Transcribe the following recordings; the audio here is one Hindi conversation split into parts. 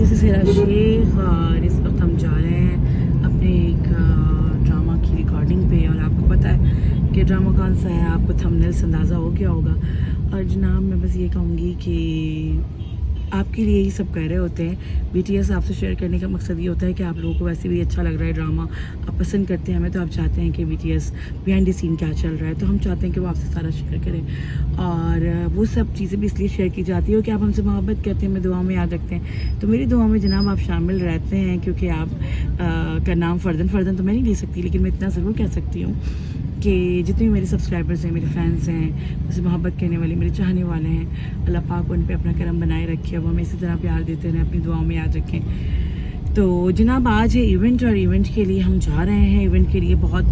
दिस इज़ हिरा शेख और इस वक्त हम जा रहे हैं अपने एक ड्रामा की रिकॉर्डिंग पे। और आपको पता है कि ड्रामा कौन सा है, आपको थंबनेल से अंदाज़ा हो गया होगा। और जनाब मैं बस ये कहूँगी कि आपके लिए ही सब कर रहे होते हैं। BTS आपसे शेयर करने का मकसद ये होता है कि आप लोगों को वैसे भी अच्छा लग रहा है ड्रामा, आप पसंद करते हैं हमें, तो आप चाहते हैं कि BTS बिहाइंड द सीन क्या चल रहा है, तो हम चाहते हैं कि वो आपसे सारा शेयर करें। और वो सब चीज़ें भी इसलिए शेयर की जाती है कि आप हमसे मोहब्बत करते हैं, हमें दुआ में याद रखते हैं। तो मेरी दुआ में जनाब आप शामिल रहते हैं, क्योंकि आप का नाम फ़र्दन तो मैं नहीं ले सकती, लेकिन मैं इतना ज़रूर कह सकती हूँ कि जितने भी मेरे सब्सक्राइबर्स हैं, मेरे फैंस हैं, मुझसे मोहब्बत करने वाले मेरे चाहने वाले हैं, अल्लाह पाक उन पे अपना करम बनाए रखे, अब हमें इसी तरह प्यार देते रहें, अपनी दुआओं में याद रखें। तो जनाब आज है इवेंट, और इवेंट के लिए हम जा रहे हैं। इवेंट के लिए बहुत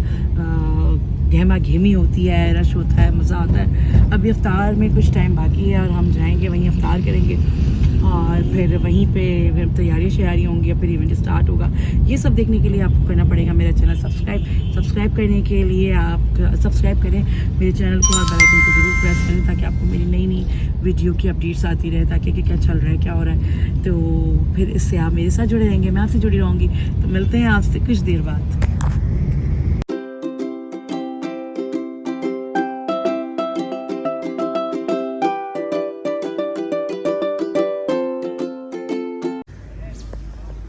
गहमा घेमी होती है, रश होता है, मज़ा आता है। अभी अफ्तार में कुछ टाइम बाकी है और हम जाएंगे वहीं अफ्तार करेंगे, और फिर वहीं पे फिर तैयारियाँ शैयारी होंगी, फिर इवेंट स्टार्ट होगा। ये सब देखने के लिए आपको करना पड़ेगा मेरा चैनल सब्सक्राइब करने के लिए आप सब्सक्राइब करें मेरे चैनल को, और बेल आइकन को ज़रूर प्रेस करें ताकि आपको मेरी नई वीडियो की अपडेट्स आती रहे, ताकि क्या चल रहा है, क्या हो रहा है। तो फिर इससे आप मेरे साथ जुड़े रहेंगे, मैं आपसे जुड़ी रहूँगी। तो मिलते हैं आपसे कुछ देर बाद।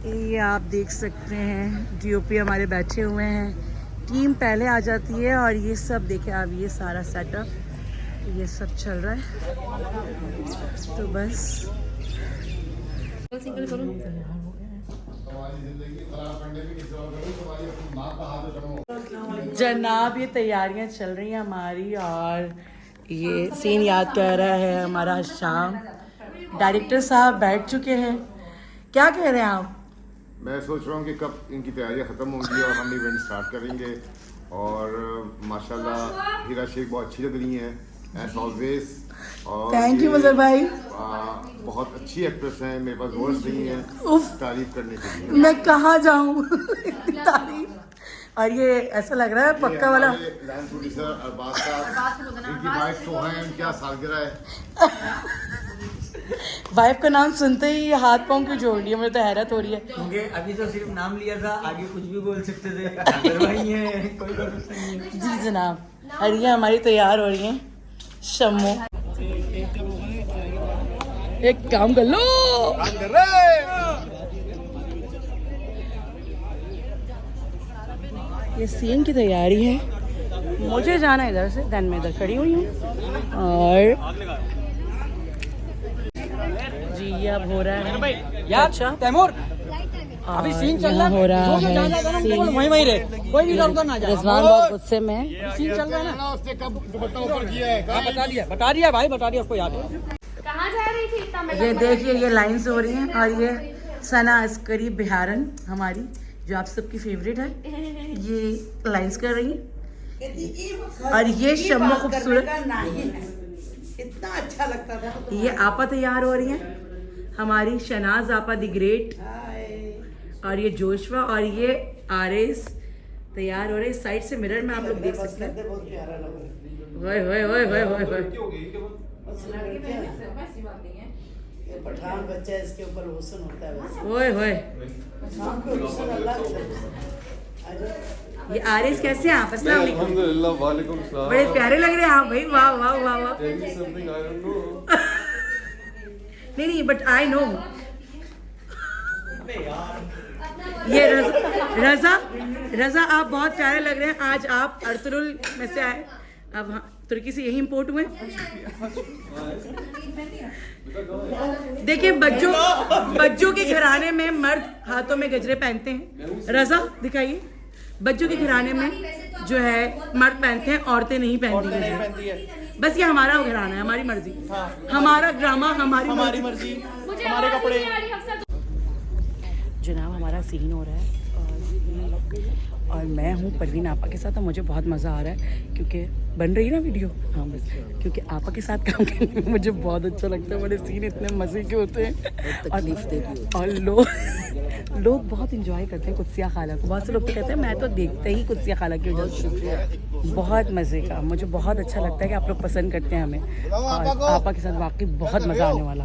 ये आप देख सकते हैं DOP हमारे बैठे हुए हैं, टीम पहले आ जाती है। और ये सब देखें आप, ये सारा सेटअप ये सब चल रहा है। तो बस जनाब ये तैयारियां चल रही हैं हमारी, और ये सीन याद कर रहा है हमारा शाम। डायरेक्टर साहब बैठ चुके हैं, क्या कह रहे हैं आप? मैं सोच रहा हूँ कि कब इनकी तैयारियाँ ख़त्म होंगी और हम इवेंट स्टार्ट करेंगे। और माशाल्लाह हिरा शेख बहुत अच्छी लग रही हैं एज ऑलवेज। और थैंक यू मज़हर भाई, बहुत अच्छी एक्ट्रेस हैं, मेरे पास वर्ड्स नहीं है तारीफ करने के लिए। मैं कहाँ जाऊँ तारीफ। और ये ऐसा लग रहा है पक्का वाला लैंड प्रोड्यूसर अरबाज साहब, इनकी वाइफ सोहा है, क्या सालगिरह है। वाइफ का नाम सुनते ही हाथ पाँव क्यों जोड़ लिया, मुझे तो हैरत हो रही है। क्योंकि अभी तो सिर्फ नाम लिया था, आगे कुछ भी बोल सकते थे, वही है, कोई बात नहीं है। जी जनाब, और ये हमारी तैयार हो रही हैं शम्मो। एक काम कर लो, ये सीन की तैयारी है, मुझे जाना है इधर से, देन मैं इधर खड़ी हुई हूँ। और जी ये अब हो रहा है यार अच्छा तैमूर, अभी सीन चल रहा है, हो रहा है वहीं रहे, कोई भी इधर उधर ना जाए। रिजवान बहुत गुस्से में, सीन चल रहा है ना, उसने कब दुपट्टा ऊपर किया है, बता दिया भाई, बता दिया, उसको याद है। कहाँ जा रही थी इतना? ये देखिए ये लाइन्स हो रही हैं। और ये सना अस्करी बिहारन हमारी, जो आप सबकी फेवरेट है, ये लाइन्स कर रही हैं। और ये शम्मो खूबसूरत, इतना अच्छा लगता था। ये आपा तैयार हो रही हैं हमारी, शनाज आपा दी ग्रेट। और ये जोशवा और ये आरिस तैयार हो रहे। इस साइड से मिरर में आप लोग देख सकते हैं। बहुत प्यारा लग रहा ओए ओए ओए ओए ओए ओए, है। पठान बच्चा है, इसके ऊपर हुस्न होता है बस। ओए ओए। शाम को हुस्न अल्लाह की तरफ से। ये आरिस कैसे हैं आप? अस्सलाम वालेकुम। अल्हम्दुलिल्लाह, वालेकुम सलाम। बड़े प्यारे लग रहे हैं आप भाई, वाह वाह वाह वाह। Tell me something I don't know. नहीं बट आई नो। ये रजा आप बहुत प्यारे लग रहे हैं। आज आप अर्तुरुल में से आए, अब तुर्की से यही इम्पोर्ट हुए। देखिए बच्चों के घराने में मर्द हाथों में गजरे पहनते हैं। रजा दिखाइए, बच्चों के घराने में जो है मर्द पहनते हैं, औरतें नहीं पहनती हैं। बस ये हमारा घराना है, हमारी मर्जी, हमारा ड्रामा, हमारी मर्जी, हमारे कपड़े। जनाब हमारा सीन हो रहा है और मैं हूँ परवीन आपा के साथ, और मुझे बहुत मज़ा आ रहा है क्योंकि बन रही है ना वीडियो। हाँ बस क्योंकि आपा के साथ काम करने में मुझे बहुत अच्छा लगता है। बड़े सीन इतने मज़े के होते हैं और लोग बहुत इंजॉय करते हैं कुत्सिया खाला को। बहुत से लोग तो कहते हैं मैं तो देखते ही कुत्सिया खाला की वजह से। बहुत मज़े का, मुझे बहुत अच्छा लगता है कि आप लोग पसंद करते हैं हमें, और आपा के साथ वाकई बहुत मज़ा आने वाला।